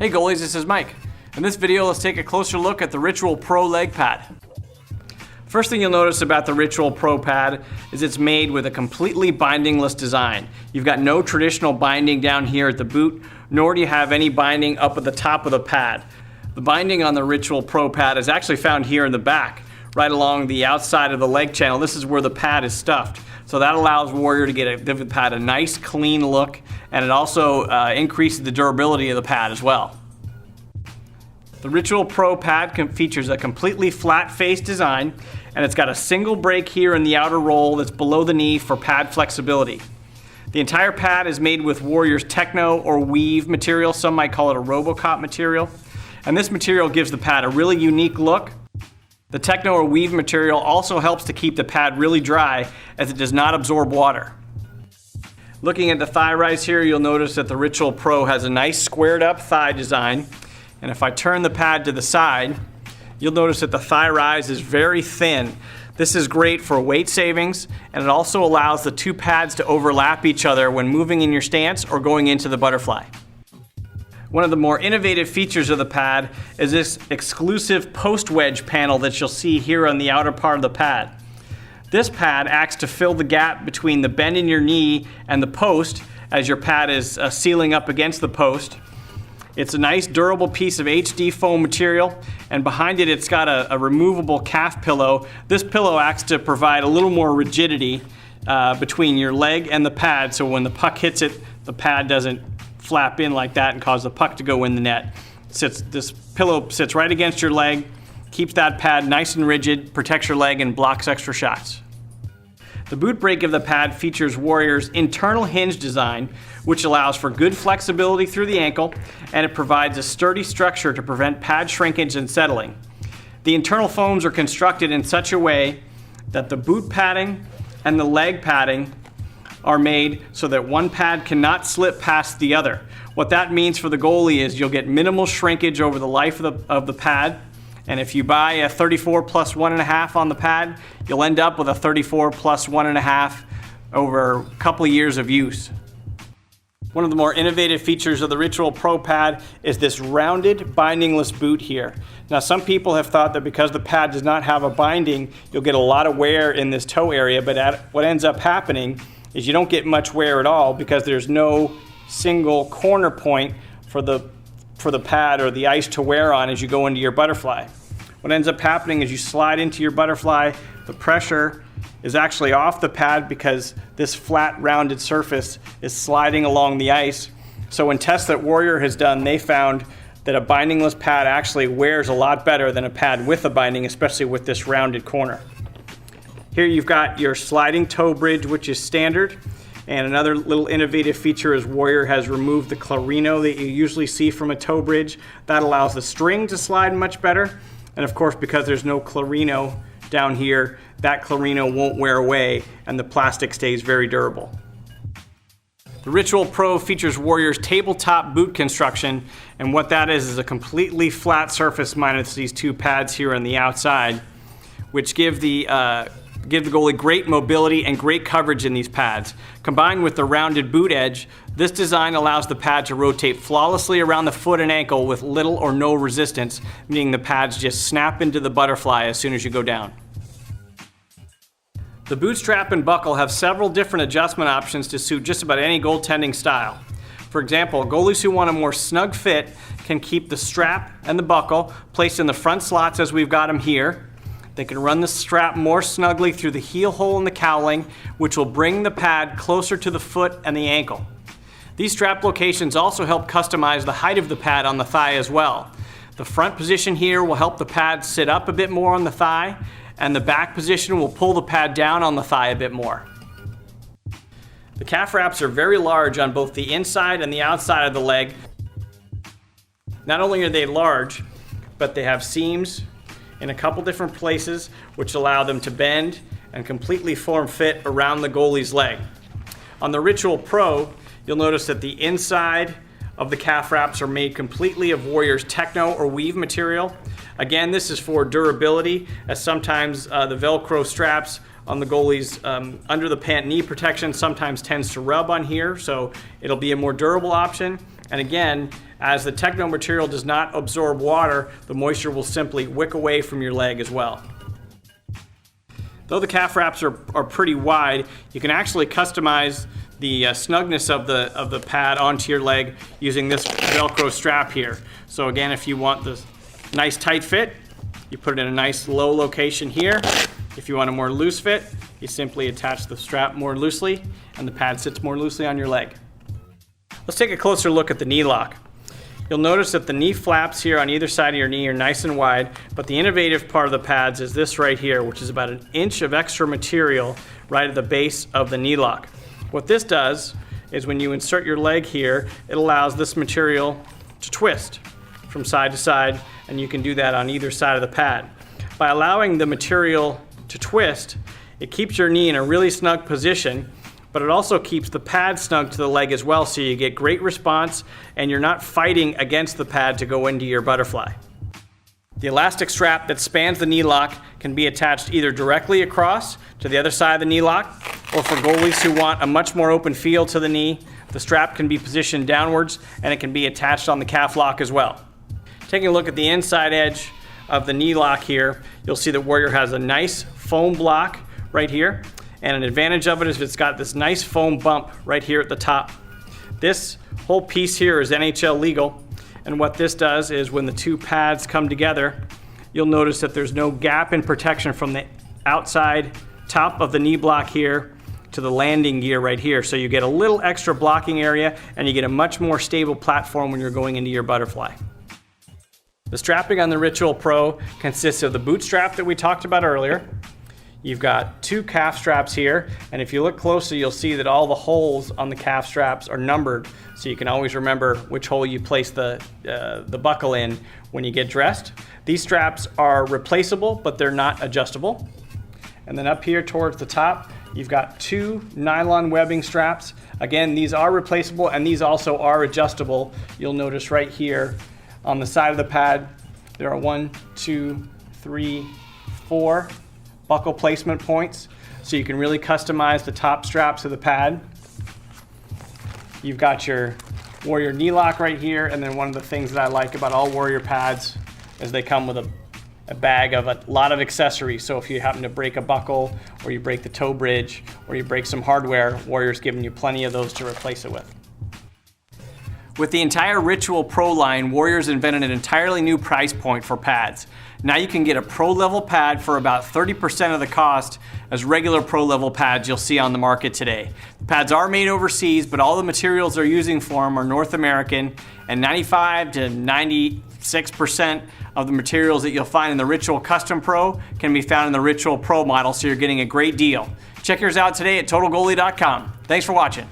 Hey goalies, this is Mike. In this video, let's take a closer look at the Ritual Pro leg pad. First thing you'll notice about the Ritual Pro pad is it's made with a completely bindingless design. You've got no traditional binding down here at the boot, nor do you have any binding up at the top of the pad. The binding on the Ritual Pro pad is actually found here in the back, right along the outside of the leg channel. This is where the pad is stuffed. So that allows Warrior to give the pad a nice clean look, and it also increases the durability of the pad as well. The Ritual Pro pad features a completely flat face design, and it's got a single break here in the outer roll that's below the knee for pad flexibility. The entire pad is made with Warrior's Techno or Weave material. Some might call it a Robocop material. And this material gives the pad a really unique look. The Techno or Weave material also helps to keep the pad really dry as it does not absorb water. Looking at the thigh rise here, you'll notice that the Ritual Pro has a nice squared up thigh design. And if I turn the pad to the side, you'll notice that the thigh rise is very thin. This is great for weight savings, and it also allows the two pads to overlap each other when moving in your stance or going into the butterfly. One of the more innovative features of the pad is this exclusive post wedge panel that you'll see here on the outer part of the pad. This pad acts to fill the gap between the bend in your knee and the post as your pad is sealing up against the post. It's a nice durable piece of HD foam material, and behind it it's got a removable calf pillow. This pillow acts to provide a little more rigidity between your leg and the pad, so when the puck hits it, the pad doesn't flap in like that and cause the puck to go in the net. This pillow sits right against your leg, keeps that pad nice and rigid, protects your leg, and blocks extra shots. The boot brake of the pad features Warrior's internal hinge design, which allows for good flexibility through the ankle, and it provides a sturdy structure to prevent pad shrinkage and settling. The internal foams are constructed in such a way that the boot padding and the leg padding are made so that one pad cannot slip past the other. What that means for the goalie is you'll get minimal shrinkage over the life of the pad, and if you buy a 34 plus 1.5 on the pad, you'll end up with a 34 plus 1.5 over a couple of years of use. One of the more innovative features of the Ritual Pro pad is this rounded bindingless boot here. Now some people have thought that because the pad does not have a binding, you'll get a lot of wear in this toe area, but what ends up happening is you don't get much wear at all because there's no single corner point for the pad or the ice to wear on as you go into your butterfly. What ends up happening is you slide into your butterfly, the pressure is actually off the pad because this flat rounded surface is sliding along the ice. So in tests that Warrior has done, they found that a bindingless pad actually wears a lot better than a pad with a binding, especially with this rounded corner. Here you've got your sliding toe bridge, which is standard. And another little innovative feature is Warrior has removed the clarino that you usually see from a toe bridge. That allows the string to slide much better. And of course, because there's no clarino down here, that clarino won't wear away and the plastic stays very durable. The Ritual Pro features Warrior's tabletop boot construction, and what that is a completely flat surface minus these two pads here on the outside, which give the goalie great mobility and great coverage in these pads. Combined with the rounded boot edge, this design allows the pad to rotate flawlessly around the foot and ankle with little or no resistance, meaning the pads just snap into the butterfly as soon as you go down. The boot strap and buckle have several different adjustment options to suit just about any goaltending style. For example, goalies who want a more snug fit can keep the strap and the buckle placed in the front slots as we've got them here. They can run the strap more snugly through the heel hole in the cowling, which will bring the pad closer to the foot and the ankle. These strap locations also help customize the height of the pad on the thigh as well. The front position here will help the pad sit up a bit more on the thigh, and the back position will pull the pad down on the thigh a bit more. The calf wraps are very large on both the inside and the outside of the leg. Not only are they large, but they have seams in a couple different places which allow them to bend and completely form fit around the goalie's leg. On the Ritual Pro, you'll notice that the inside of the calf wraps are made completely of Warrior's Techno or Weave material. Again, this is for durability, as sometimes the Velcro straps on the goalies. Under the pant knee protection sometimes tends to rub on here, so it'll be a more durable option. And again, as the Techno material does not absorb water, the moisture will simply wick away from your leg as well. Though the calf wraps are pretty wide, you can actually customize the snugness of the pad onto your leg using this Velcro strap here. So again, if you want this nice tight fit, you put it in a nice low location here. If you want a more loose fit, you simply attach the strap more loosely and the pad sits more loosely on your leg. Let's take a closer look at the knee lock. You'll notice that the knee flaps here on either side of your knee are nice and wide, but the innovative part of the pads is this right here, which is about 1 inch of extra material right at the base of the knee lock. What this does is when you insert your leg here, it allows this material to twist from side to side, and you can do that on either side of the pad. By allowing the material to twist, it keeps your knee in a really snug position, but it also keeps the pad snug to the leg as well, so you get great response and you're not fighting against the pad to go into your butterfly. The elastic strap that spans the knee lock can be attached either directly across to the other side of the knee lock, or for goalies who want a much more open feel to the knee, the strap can be positioned downwards and it can be attached on the calf lock as well. Taking a look at the inside edge of the knee lock here, you'll see that Warrior has a nice foam block right here. And an advantage of it is it's got this nice foam bump right here at the top. This whole piece here is NHL legal. And what this does is when the two pads come together, you'll notice that there's no gap in protection from the outside top of the knee block here to the landing gear right here. So you get a little extra blocking area and you get a much more stable platform when you're going into your butterfly. The strapping on the Ritual Pro consists of the boot strap that we talked about earlier. You've got 2 calf straps here, and if you look closely, you'll see that all the holes on the calf straps are numbered, so you can always remember which hole you place the buckle in when you get dressed. These straps are replaceable, but they're not adjustable. And then up here towards the top, you've got 2 nylon webbing straps. Again, these are replaceable, and these also are adjustable. You'll notice right here on the side of the pad, there are 1, 2, 3, 4 buckle placement points, so you can really customize the top straps of the pad. You've got your Warrior knee lock right here, and then one of the things that I like about all Warrior pads is they come with a bag of a lot of accessories. So if you happen to break a buckle, or you break the toe bridge, or you break some hardware, Warrior's giving you plenty of those to replace it with. With the entire Ritual Pro line, Warrior's invented an entirely new price point for pads. Now you can get a pro level pad for about 30% of the cost as regular pro level pads you'll see on the market today. The pads are made overseas, but all the materials they're using for them are North American, and 95 to 96% of the materials that you'll find in the Ritual Custom Pro can be found in the Ritual Pro model, so you're getting a great deal. Check yours out today at totalgoalie.com. Thanks for watching.